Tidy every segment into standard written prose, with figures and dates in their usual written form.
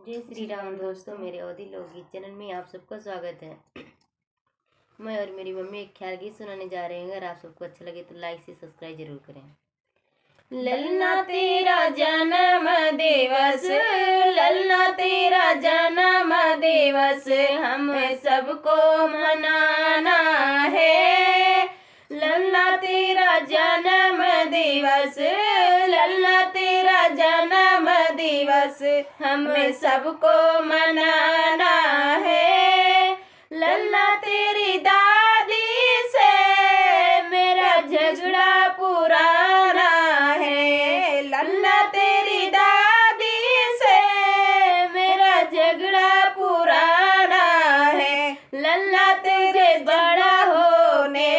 जय श्री राम दोस्तों, मेरे अवधि लोकगीत चैनल में आप सबका स्वागत है। मैं और मेरी मम्मी एक ख्याल गीत सुनाने जा रहे हैं। अगर आप सबको अच्छा लगे तो लाइक से सब्सक्राइब जरूर करें। ललना तेरा जन्म दिवस, ललना तेरा जन्म दिवस हम सबको मनाना है। ललना तेरा जन्म दिवस, ललना तेरा जन्म दिवस हम सबको मनाना है। लल्ला तेरी दादी से मेरा झगड़ा पुराना है। लल्ला तेरी दादी से मेरा झगड़ा पुराना है। लल्ला तुझे बड़ा होने,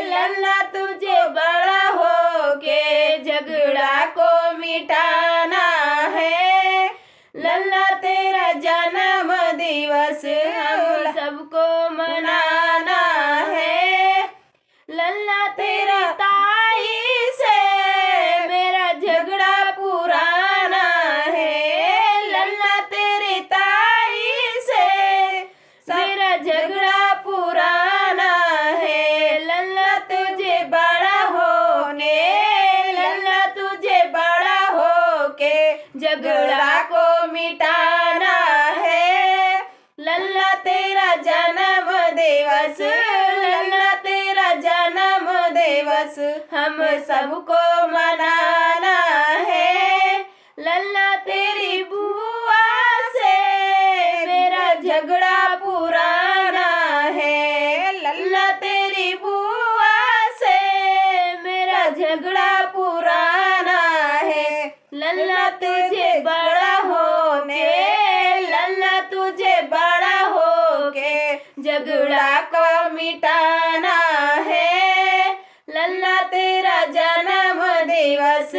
लल्ला तुझे बड़ा होके झगड़ा को मिटाना है। लल्ला तेरा जन्म दिवस हम सबको मनाना है। लल्ला तेरा ताई से मेरा झगड़ा पुराना है। लल्ला तेरी ताई से मेरा झगड़ा पुराना है। लल्ला तुझे बड़ा होने, लल्ला तुझे बड़ा होके झगड़ा को मिटाना है। लल्ला तेरा जन्म दिवस, लल्ला तेरा जन्म दिवस हम सबको मनाना है। लल्ला तेरी बुआ से मेरा झगड़ा पुराना है। लल्ला तेरी बुआ से मेरा झगड़ा पुराना है। लल्ला तुझे बड़ा होने, लल्ला तुझे बड़ा होके झगड़ा को मिटाना है। लल्ला तेरा जन्म दिवस,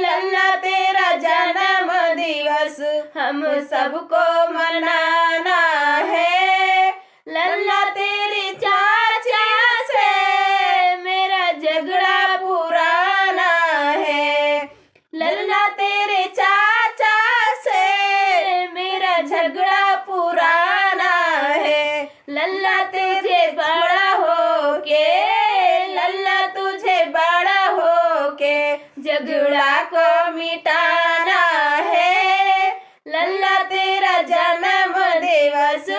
लल्ला तेरा जन्म दिवस हम सबको मनाना है। लल्ला तेरी चाचा से मेरा झगड़ा पुराना है। लल्ला तेरे चाचा से मेरा झगड़ा पुराना है। लल्ला तुझे बड़ा होके, लल्ला तुझे बड़ा होके झगड़ा को मिटाना है। लल्ला तेरा जन्म दिवस,